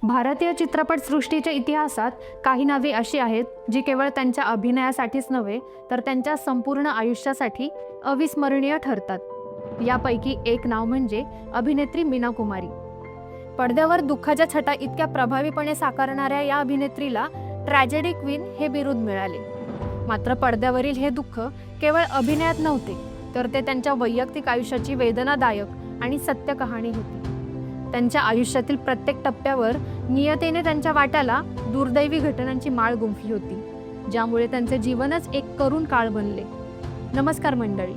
भारतीय चित्रपटसृष्टीच्या इतिहासात काही नावे अशी आहेत जी केवळ त्यांच्या अभिनयासाठीच नव्हे तर त्यांच्या संपूर्ण आयुष्यासाठी अविस्मरणीय ठरतात। यापैकी एक नाव म्हणजे अभिनेत्री मीना कुमारी। पडद्यावर दुःखाच्या छटा इतक्या प्रभावीपणे साकारणाऱ्या या अभिनेत्रीला ट्रॅजेडी क्वीन हे बिरुद मिळाले। मात्र पडद्यावरील हे दुःख केवळ अभिनयात नव्हते तर ते त्यांच्या वैयक्तिक आयुष्याची वेदनादायक आणि सत्य कहाणी होती। त्यांच्या आयुष्यातील प्रत्येक टप्प्यावर नियतीने त्यांच्या वाट्याला दुर्दैवी घटनांची माळ गुंफली होती, ज्यामुळे त्यांचे जीवनच एक करुण काळ बनले। नमस्कार मंडळी,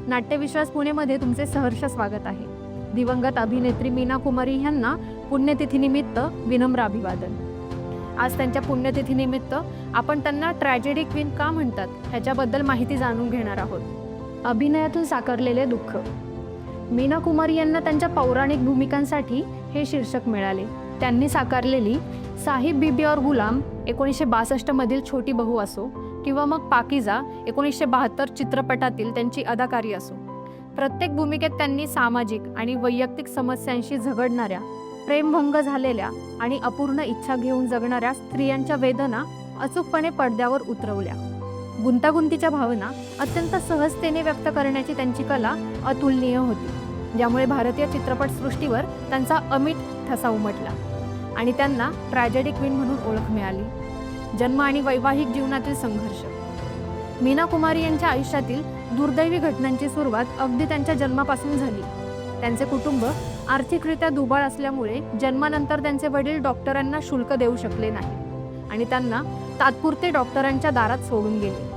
नाट्यविश्वास पुणेमध्ये तुमचे सहर्ष स्वागत आहे। दिवंगत अभिनेत्री मीना कुमारी यांना पुण्यतिथीनिमित्त विनम्र अभिवादन। आज त्यांच्या पुण्यतिथीनिमित्त आपण त्यांना ट्रॅजेडी क्वीन का म्हणतात ह्याच्याबद्दल माहिती जाणून घेणार आहोत। अभिनयातून साकारलेले दुःख। मीना कुमारी यांना त्यांच्या पौराणिक भूमिकांसाठी हे शीर्षक मिळाले। त्यांनी साकारलेली साहिब बीबी और गुलाम 1962 मधील छोटी बहू असो किंवा मग पाकीजा 1972 चित्रपटातील त्यांची अदाकारी असो, प्रत्येक भूमिकेत त्यांनी सामाजिक आणि वैयक्तिक समस्यांशी झगडणाऱ्या, प्रेमभंग झालेल्या आणि अपूर्ण इच्छा घेऊन जगणाऱ्या स्त्रियांच्या वेदना अचूकपणे पडद्यावर उतरवल्या। गुंतागुंतीच्या भावना अत्यंत सहजतेने व्यक्त करण्याची त्यांची कला अतुलनीय होती, ज्यामुळे भारतीय चित्रपटसृष्टीवर त्यांचा अमिट ठसा उमटला आणि त्यांना ट्रॅजेडी क्वीन म्हणून ओळख मिळाली। जन्म आणि वैवाहिक जीवनातील संघर्ष। मीना कुमारी यांच्या आयुष्यातील दुर्दैवी घटनांची सुरुवात अगदी त्यांच्या जन्मापासून झाली। त्यांचे कुटुंब आर्थिकरित्या दुबळ असल्यामुळे जन्मानंतर त्यांचे वडील डॉक्टरांना शुल्क देऊ शकले नाही आणि त्यांना तात्पुरते डॉक्टरांच्या दारात सोडून गेले।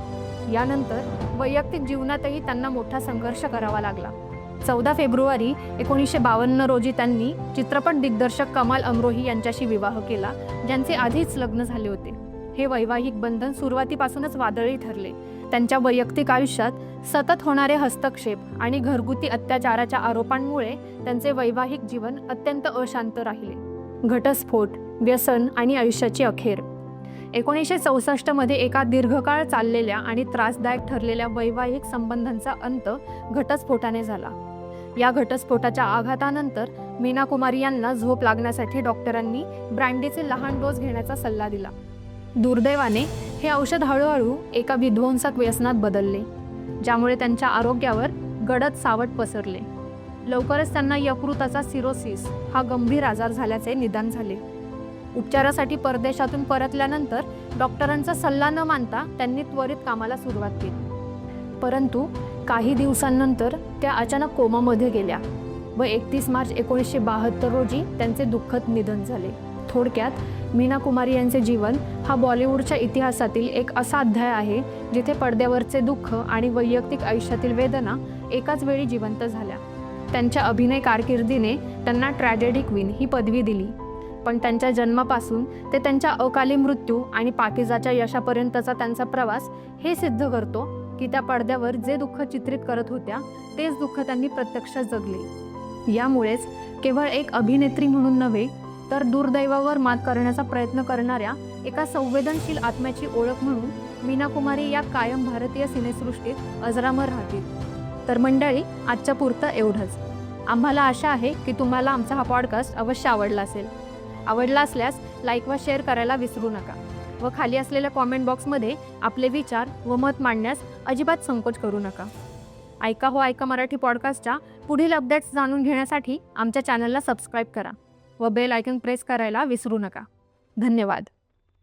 यानंतर वैयक्तिक जीवनातही त्यांना मोठा संघर्ष करावा लागला। 14 फेब्रुवारी 1952 रोजी त्यांनी चित्रपट दिग्दर्शक कमाल अमरोही यांच्याशी विवाह केला, ज्यांचे आधीच लग्न झाले होते। हे वैवाहिक बंधन सुरुवातीपासूनच वादळी ठरले। त्यांच्या वैयक्तिक आयुष्यात सतत होणारे हस्तक्षेप आणि घरगुती अत्याचाराच्या आरोपांमुळे त्यांचे वैवाहिक जीवन अत्यंत अशांत राहिले। घटस्फोट, व्यसन आणि आयुष्याची अखेर। 1964 मध्ये एका दीर्घकाळ चाललेल्या आणि त्रासदायक ठरलेल्या वैवाहिक संबंधांचा अंत घटस्फोटाने झाला। या घटस्फोटाच्या आघातानंतर मीना कुमारी यांना झोप लागण्यासाठी डॉक्टरांनी ब्रँडीचे लहान डोस घेण्याचा सल्ला दिला। दुर्दैवाने हे औषध हळूहळू एका विध्वंसक व्यसनात बदलले, ज्यामुळे त्यांच्या आरोग्यावर गडद सावट पसरले। लवकरच त्यांना यकृताचा सिरोसिस हा गंभीर आजार झाल्याचे निदान झाले। उपचारासाठी परदेशातून परतल्यानंतर डॉक्टरांचा सल्ला न मानता त्यांनी त्वरित कामाला सुरुवात केली, परंतु काही दिवसांनंतर त्या अचानक कोमामध्ये गेल्या व 31 मार्च 1972 रोजी त्यांचे दुःखद निधन झाले। थोडक्यात मीना कुमारी यांचे जीवन हा बॉलिवूडच्या इतिहासातील एक असा अध्याय आहे जिथे पडद्यावरचे दुःख आणि वैयक्तिक आयुष्यातील वेदना एकाच वेळी जिवंत झाल्या। त्यांच्या अभिनय कारकिर्दीने त्यांना ट्रॅजेडी क्वीन ही पदवी दिली, पण त्यांच्या जन्मापासून ते त्यांच्या अकाली मृत्यू आणि पाकीजाच्या यशापर्यंतचा त्यांचा प्रवास हे सिद्ध करतो की त्या पडद्यावर जे दुःख चित्रित करत होत्या तेच दुःख त्यांनी प्रत्यक्षात जगले। यामुळेच केवळ एक अभिनेत्री म्हणून नव्हे तर दुर्दैवावर मात करण्याचा प्रयत्न करणाऱ्या एका संवेदनशील आत्म्याची ओळख म्हणून मीना कुमारी या कायम भारतीय सिनेसृष्टीत अजरामर राहतील। तर मंडळी, आजच्या पुरतं एवढंच। आम्हाला आशा आहे की तुम्हाला आमचा हा पॉडकास्ट अवश्य आवडला असेल। आवडला असल्यास लाईक व शेअर करायला विसरू नका व खाली असलेल्या कॉमेंट बॉक्समध्ये आपले विचार व मत मांडण्यास अजिबात संकोच करू नका। ऐका हो ऐका मराठी पॉडकास्टच्या पुढील अपडेट्स जाणून घेण्यासाठी आमच्या चॅनलला सबस्क्राईब करा व बेल आयकॉन प्रेस करायला विसरू नका। धन्यवाद।